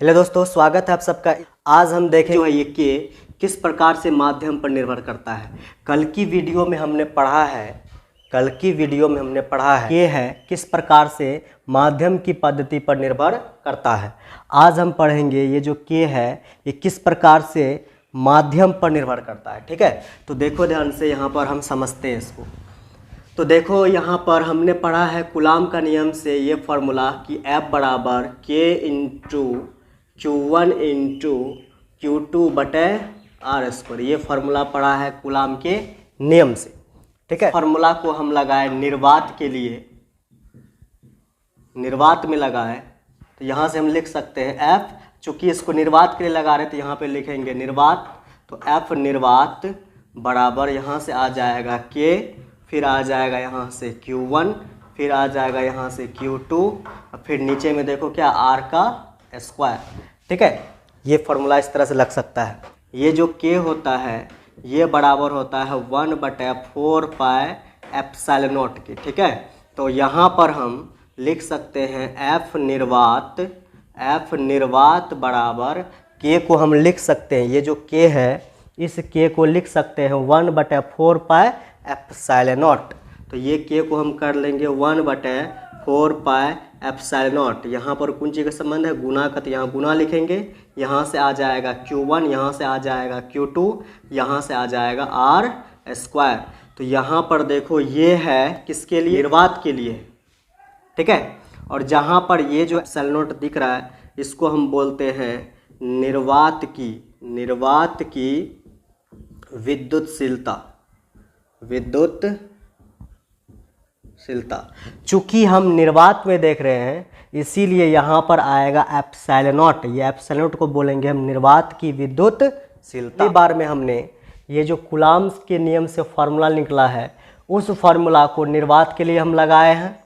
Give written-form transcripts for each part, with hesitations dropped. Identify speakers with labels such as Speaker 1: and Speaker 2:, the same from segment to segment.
Speaker 1: Hello दोस्तों, स्वागत है आप सबका। आज हम देखें जो है ये के किस प्रकार से माध्यम पर निर्भर करता है। कल की वीडियो में हमने पढ़ा है के है किस प्रकार से माध्यम की पद्धति पर निर्भर करता है। आज हम पढ़ेंगे ये जो के है ये किस प्रकार से माध्यम पर निर्भर करता है। ठीक है, तो देखो ध्यान से, यहाँ पर हम समझते हैं इसको। तो देखो यहाँ पर हमने पढ़ा है कूलाम का नियम से ये फॉर्मूला कि F बराबर के इंटू Q1 इंटू Q2 बटे आर स्क्वायर। ये फार्मूला पढ़ा है कूलाम के नियम से। ठीक है, फार्मूला को हम लगाए निर्वात के लिए, निर्वात में लगाए तो यहाँ से हम लिख सकते हैं F, चूँकि इसको निर्वात के लिए लगा रहे तो यहाँ पे लिखेंगे निर्वात, तो F निर्वात बराबर यहाँ से आ जाएगा K, फिर आ जाएगा यहाँ से Q1, फिर आ जाएगा यहाँ से Q2 और फिर नीचे में देखो क्या R का स्क्वायर। ठीक है, ये फॉर्मूला इस तरह से लग सकता है। ये जो K होता है ये बराबर होता है 1/4 पाई एप्सिलॉन नॉट के। ठीक है, तो यहाँ पर हम लिख सकते हैं F निर्वात बराबर K को हम लिख सकते हैं, ये जो K है इस K को लिख सकते हैं 1/4 पाई एप्सिलॉन नॉट। तो ये K को हम कर लेंगे 1/4 पाई एप्सिलॉन नॉट। यहाँ पर कौन चीज़ का संबंध है, गुना का, तो यहाँ गुना लिखेंगे, यहाँ से आ जाएगा Q1, यहाँ से आ जाएगा Q2, यहाँ से आ जाएगा R स्क्वायर। तो यहाँ पर देखो ये है किसके लिए, निर्वात के लिए। ठीक है, और जहाँ पर ये जो एप्सिलॉन नॉट दिख रहा है इसको हम बोलते हैं निर्वात की विद्युतशीलता। चूँकि हम निर्वात में देख रहे हैं इसीलिए यहाँ पर आएगा एप्सिलॉन नॉट। ये एप्सिलॉन नॉट को बोलेंगे हम निर्वात की विद्युतशीलता। इस बार में हमने ये जो कूलाम के नियम से फार्मूला निकला है उस फार्मूला को निर्वात के लिए हम लगाए हैं।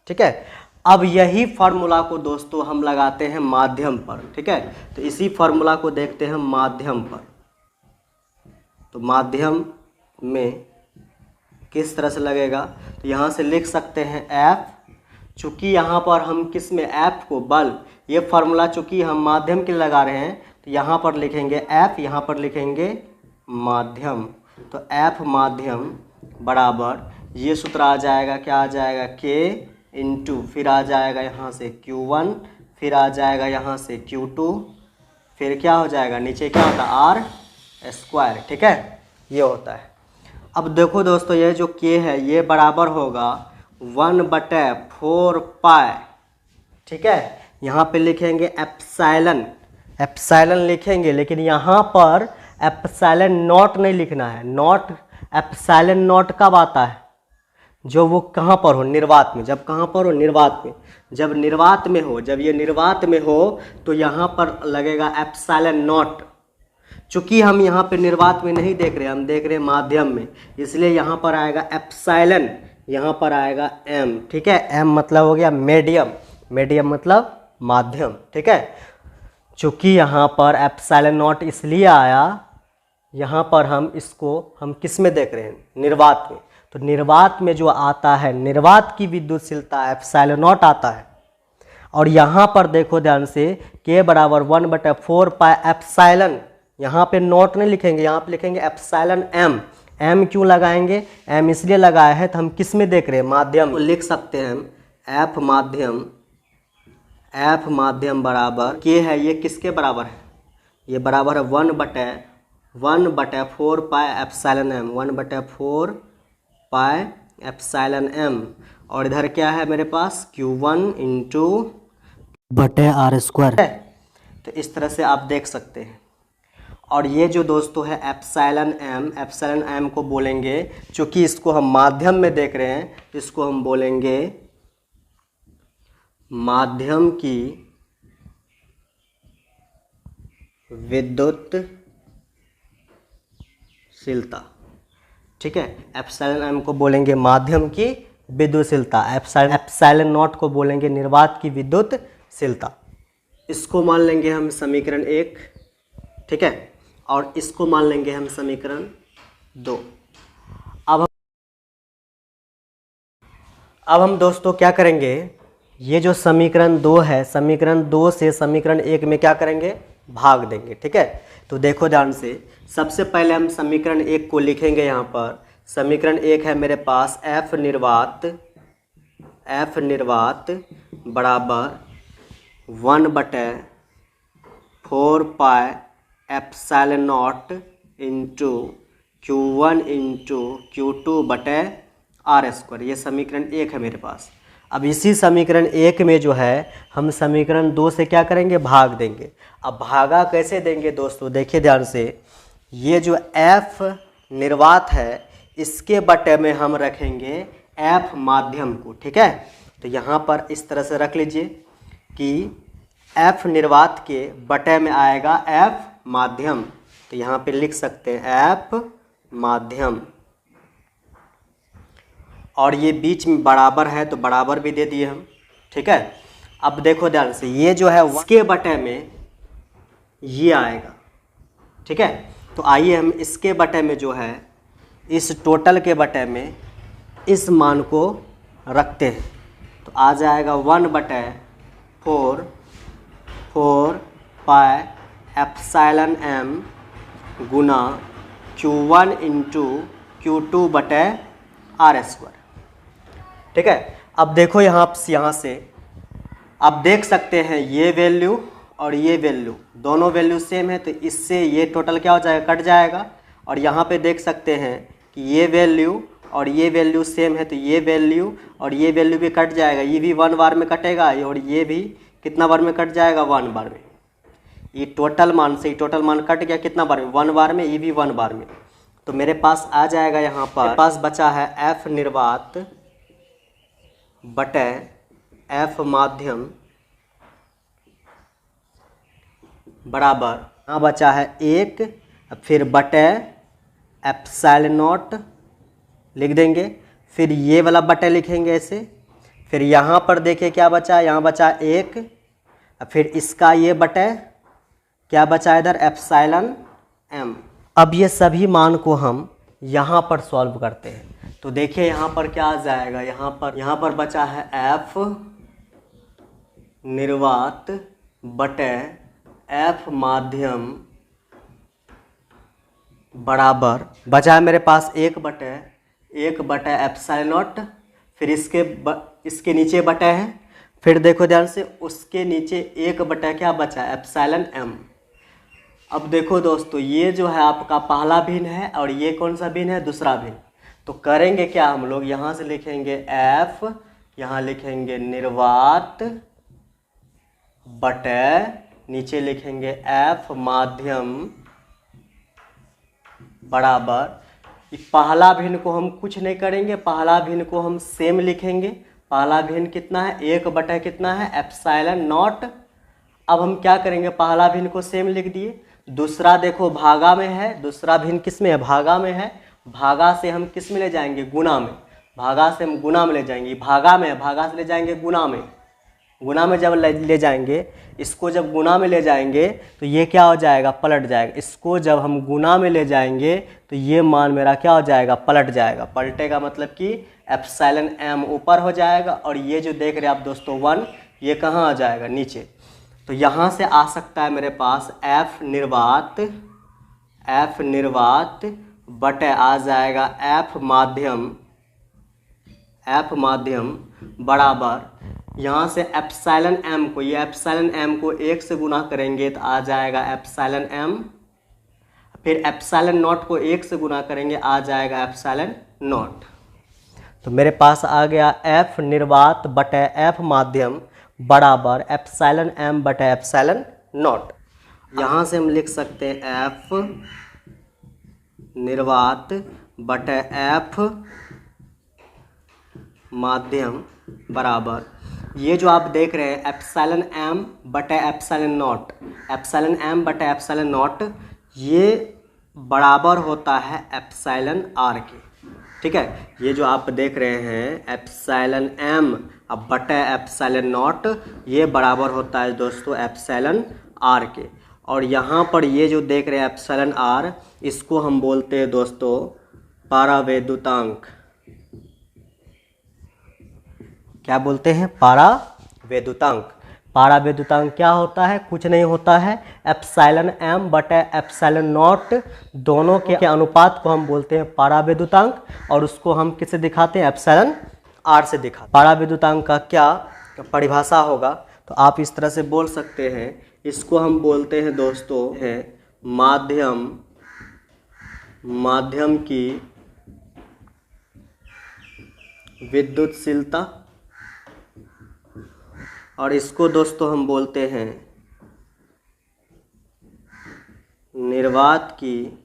Speaker 1: ठीक है, अब यही फार्मूला को दोस्तों हम लगाते हैं माध्यम पर। ठीक है, तो इसी फार्मूला को देखते हैं माध्यम पर। तो माध्यम में किस तरह से लगेगा, तो यहाँ से लिख सकते हैं F, चूँकि यहाँ पर हम किस में F को बल, ये फार्मूला चूँकि हम माध्यम के लगा रहे हैं तो यहाँ पर लिखेंगे F, यहाँ पर लिखेंगे माध्यम। तो F माध्यम बराबर ये सूत्र आ जाएगा, क्या आ जाएगा, K इंटू फिर आ जाएगा यहाँ से Q1, फिर आ जाएगा यहाँ से Q2, फिर क्या हो जाएगा, नीचे क्या होता है R स्क्वायर। ठीक है, ये होता है। अब देखो दोस्तों ये जो K है ये बराबर होगा 1/4 पाई। ठीक है, यहाँ पे लिखेंगे एप्सिलॉन लिखेंगे, लेकिन यहाँ पर एप्सिलॉन नॉट नहीं लिखना है। नॉट एप्सिलॉन नॉट कब आता है, जो वो कहाँ पर हो, निर्वात में। जब कहाँ पर हो, निर्वात में। जब निर्वात में हो, जब ये निर्वात में हो तो यहाँ पर लगेगा एप्सिलॉन नॉट। चूँकि हम यहाँ पे निर्वात में नहीं देख रहे, हम देख रहे हैं माध्यम में, इसलिए यहाँ पर आएगा एप्सिलॉन, यहाँ पर आएगा M। ठीक है, M मतलब हो गया मीडियम, मीडियम मतलब माध्यम। ठीक है, चूँकि यहाँ पर एप्सिलॉन नॉट इसलिए आया, यहाँ पर हम इसको हम किस में देख रहे हैं, निर्वात में। तो निर्वात में जो आता है निर्वात की विद्युतशीलता एप्सिलॉन नॉट आता है। और यहाँ पर देखो ध्यान से K बराबर 1/4 पाई एप्सिलॉन, यहाँ पे नॉट नहीं लिखेंगे, यहाँ पे लिखेंगे एप्सिलॉन M। M क्यों लगाएंगे, M इसलिए लगाया है तो हम किस में देख रहे हैं, माध्यम। तो लिख सकते हैं F माध्यम बराबर K है, ये किसके बराबर है, ये बराबर है 1/4 pi epsilon M, 1/4 pi epsilon M। और इधर क्या है मेरे पास, Q1 इंटू बटे R स्क्वायर। तो इस तरह से आप देख सकते हैं। और ये जो दोस्तों है एप्सिलॉन M को बोलेंगे, चूँकि इसको हम माध्यम में देख रहे हैं, इसको हम बोलेंगे माध्यम की विद्युतशीलता। ठीक है, एप्सिलॉन M को बोलेंगे माध्यम की विद्युतशीलता, एप्सिलॉन नॉट को बोलेंगे निर्वात की विद्युतशीलता। इसको मान लेंगे हम समीकरण 1। ठीक है, और इसको मान लेंगे हम समीकरण 2। अब हम दोस्तों क्या करेंगे, ये जो समीकरण 2 है, समीकरण 2 से समीकरण 1 में क्या करेंगे, भाग देंगे। ठीक है, तो देखो ध्यान से, सबसे पहले हम समीकरण 1 को लिखेंगे। यहाँ पर समीकरण 1 है मेरे पास एफ निर्वात बराबर 1/4 pi epsilon not into Q1 into Q2/r²। ये समीकरण 1 है मेरे पास। अब इसी समीकरण 1 में जो है हम समीकरण 2 से क्या करेंगे, भाग देंगे। अब भागा कैसे देंगे दोस्तों, देखिए ध्यान से, ये जो F निर्वात है इसके बटे में हम रखेंगे F माध्यम को। ठीक है, तो यहाँ पर इस तरह से रख लीजिए कि F निर्वात के बटे में आएगा F माध्यम। तो यहाँ पे लिख सकते हैं F माध्यम, और ये बीच में बराबर है तो बराबर भी दे दिए हम। ठीक है, अब देखो ध्यान से, ये जो है इसके बटे में ये आएगा। ठीक है, तो आइए हम इसके बटे में जो है, इस टोटल के बटे में इस मान को रखते हैं। तो आ जाएगा 1/4 पाई एप्सिलॉन m गुना Q1 इंटू Q2/r²। ठीक है, अब देखो यहाँ से आप देख सकते हैं ये वैल्यू और ये वैल्यू दोनों वैल्यू सेम है, तो इससे ये टोटल क्या हो जाएगा, कट जाएगा। और यहाँ पे देख सकते हैं कि ये वैल्यू और ये वैल्यू सेम है, तो ये वैल्यू और ये वैल्यू भी कट जाएगा। ये भी 1 बार में कटेगा और ये भी कितना बार में कट जाएगा, 1 बार में। ये टोटल मान से टोटल मान कट गया कितना बार में, 1 बार में, ये भी 1 बार में। तो मेरे पास आ जाएगा, यहाँ पर मेरे पास बचा है F निर्वात बटे F माध्यम बराबर, यहाँ बचा है 1, फिर बटे एप्सिलॉन नॉट लिख देंगे, फिर ये वाला बटे लिखेंगे ऐसे। फिर यहाँ पर देखिए क्या बचा, यहाँ बचा 1, फिर इसका ये बटे क्या बचा इधर, एप्सिलॉन m। अब ये सभी मान को हम यहाँ पर सॉल्व करते हैं। तो देखिए यहाँ पर क्या आ जाएगा, यहाँ पर बचा है F निर्वात बटे F माध्यम बराबर, बचा है मेरे पास 1/1 एप्सिलॉन नॉट, फिर इसके नीचे बटे है, फिर देखो ध्यान से उसके नीचे 1/, क्या बचा है, एप्सिलॉन m। अब देखो दोस्तों, ये जो है आपका पहला भिन्न है और ये कौन सा भिन्न है, दूसरा भिन्न। तो करेंगे क्या हम लोग, यहाँ से लिखेंगे F, यहाँ लिखेंगे निर्वात बटे, नीचे लिखेंगे F माध्यम बराबर, पहला भिन्न को हम कुछ नहीं करेंगे, पहला भिन्न को हम सेम लिखेंगे। पहला भिन्न कितना है, 1/, कितना है, एप्सिलॉन नॉट। अब हम क्या करेंगे, पहला भिन्न को सेम लिख दिए, दूसरा देखो भागा में है, दूसरा भिन्न किस में है, भागा में है। भागा से हम किस में ले जाएंगे, गुना में, भागा से हम गुना में ले जाएंगे। भागा में है, भागा से ले जाएंगे गुना में, गुना में जब ले जाएंगे, इसको जब गुना में ले जाएंगे तो ये क्या हो जाएगा, पलट जाएगा। इसको जब हम गुना में ले जाएंगे तो ये मान मेरा क्या हो जाएगा, पलट जाएगा। पलटेगा मतलब कि एप्सिलॉन m ऊपर हो जाएगा और ये जो देख रहे हैं आप दोस्तों 1, ये कहाँ आ जाएगा, नीचे। तो यहाँ से आ सकता है मेरे पास F निर्वात बटे आ जाएगा F माध्यम बराबर, यहाँ से एप्सिलॉन m को, ये एप्सिलॉन m को 1 से गुना करेंगे तो आ जाएगा एप्सिलॉन m, फिर एप्सिलॉन नॉट को 1 से गुना करेंगे आ जाएगा एप्सिलॉन नॉट। तो मेरे पास आ गया F निर्वात बटे F माध्यम बराबर एप्सिलॉन m बटे एप्सिलॉन नॉट। यहाँ से हम लिख सकते हैं F निर्वात बटे F माध्यम बराबर, ये जो आप देख रहे हैं एप्सिलॉन m बटे एप्सिलॉन नॉट, एप्सिलॉन m बटे एप्सिलॉन नॉट, ये बराबर होता है एप्सिलॉन r के। ठीक है, ये जो आप देख रहे हैं एप्सिलॉन m अब बटे एप्सिलॉन नॉट, ये बराबर होता है दोस्तों एप्सिलॉन r के। और यहाँ पर ये जो देख रहे हैं एप्सिलॉन r, इसको हम बोलते हैं दोस्तों पारावैद्युतांक। क्या बोलते हैं, पारा विद्युतांक। पारा विद्युतांक क्या होता है? कुछ नहीं होता है, एप्सिलॉन m बटा एप्सिलॉन नॉट, दोनों के अनुपात को हम बोलते हैं पारा विद्युतांक, और उसको हम किससे दिखाते हैं? एप्सिलॉन r से दिखाते हैं। पारा विद्युतांक का क्या परिभाषा होगा? तो आप इस तरह से बोल सकते हैं, इसको हम बोलते हैं दोस्तों है माध्यम की विद्युतशीलता, और इसको दोस्तों हम बोलते हैं निर्वात की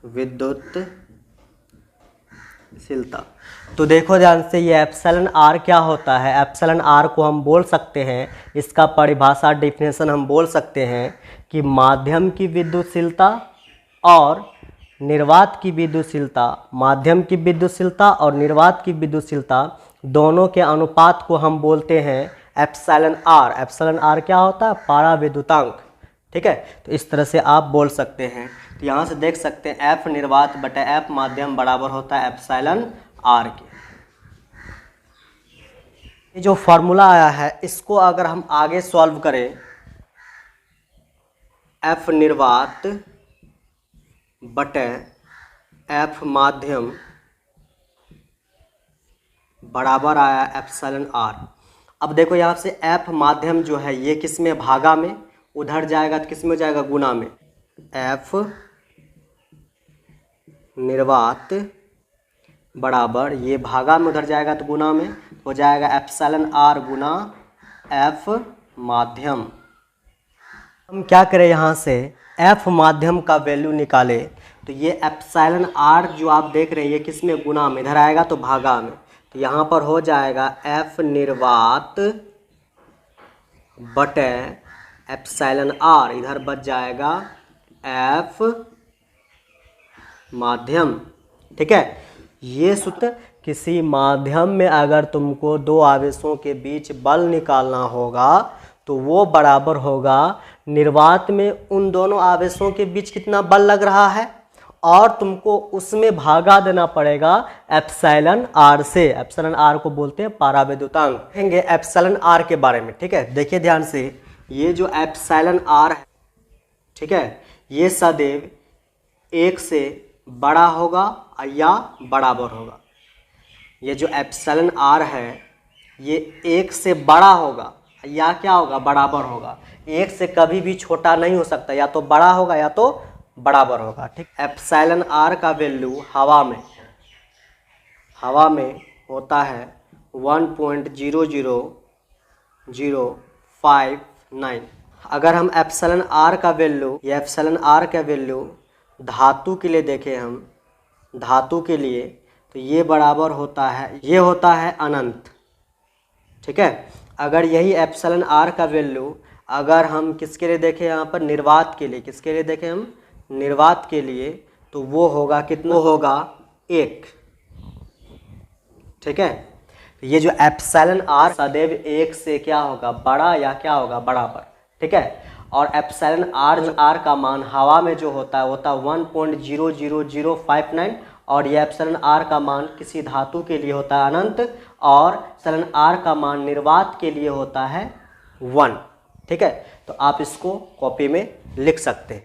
Speaker 1: विद्युतशीलता। तो देखो ध्यान से, ये एप्सिलॉन r क्या होता है? एप्सिलॉन r को हम बोल सकते हैं, इसका परिभाषा डेफिनेशन हम बोल सकते हैं कि माध्यम की विद्युतशीलता और निर्वात की विद्युतशीलता, माध्यम की विद्युतशीलता और निर्वात की विद्युतशीलता दोनों के अनुपात को हम बोलते हैं एप्सिलॉन r। एप्सिलॉन r क्या होता है? पारा विद्युतांक। ठीक है, तो इस तरह से आप बोल सकते हैं। तो यहाँ से देख सकते हैं F निर्वात बटा F माध्यम बराबर होता है एप्सिलॉन r के। ये जो फॉर्मूला आया है, इसको अगर हम आगे सॉल्व करें, F निर्वात बटे F माध्यम बराबर आया एप्सिलॉन r। अब देखो यहाँ से F माध्यम जो है ये किस में? भागा में, उधर जाएगा तो किस में जाएगा? गुना में। F निर्वात बराबर, ये भागा में उधर जाएगा तो गुना में हो जाएगा एप्सिलॉन r गुना F माध्यम। हम क्या करें, यहाँ से F माध्यम का वैल्यू निकाले, तो ये एप्सिलॉन r जो आप देख रहे हैं ये किस में? गुना में, इधर आएगा तो भागा में, तो यहाँ पर हो जाएगा F निर्वात बटे एप्सिलॉन r, इधर बच जाएगा F माध्यम। ठीक है, ये सूत्र, किसी माध्यम में अगर तुमको दो आवेशों के बीच बल निकालना होगा तो वो बराबर होगा निर्वात में उन दोनों आवेशों के बीच कितना बल लग रहा है, और तुमको उसमें भागा देना पड़ेगा एप्सिलॉन r से। एप्सिलॉन r को बोलते हैं पारा विद्युतांक। देखेंगे एप्सिलॉन r के बारे में। ठीक है, देखिए ध्यान से, ये जो एप्सिलॉन r है, ठीक है, ये सदैव 1 से बड़ा होगा या बराबर होगा। ये जो एप्सिलॉन r है ये 1 से बड़ा होगा या क्या होगा? बराबर होगा। 1 से कभी भी छोटा नहीं हो सकता, या तो बड़ा होगा या तो बराबर होगा। ठीक, एप्सिलॉन r का वैल्यू हवा में होता है 1.00059। अगर हम एप्सिलॉन r का वैल्यू, या एप्सिलॉन r का वैल्यू धातु के लिए देखें, हम धातु के लिए, तो ये बराबर होता है, ये होता है अनंत। ठीक है, अगर यही एप्सिलॉन r का वैल्यू अगर हम किसके लिए देखें, यहाँ पर निर्वात के लिए, किसके लिए देखें हम? निर्वात के लिए, तो वो होगा कितना? होगा 1। ठीक है, ये जो एप्सिलॉन r सदैव 1 से क्या होगा? बड़ा या क्या होगा? बराबर। ठीक है, और एप्सिलॉन r का मान हवा में जो होता है 1.00059, और ये एप्सिलॉन r का मान किसी धातु के लिए होता है अनंत, और एप्सिलॉन r का मान निर्वात के लिए होता है 1। ठीक है, तो आप इसको कॉपी में लिख सकते हैं।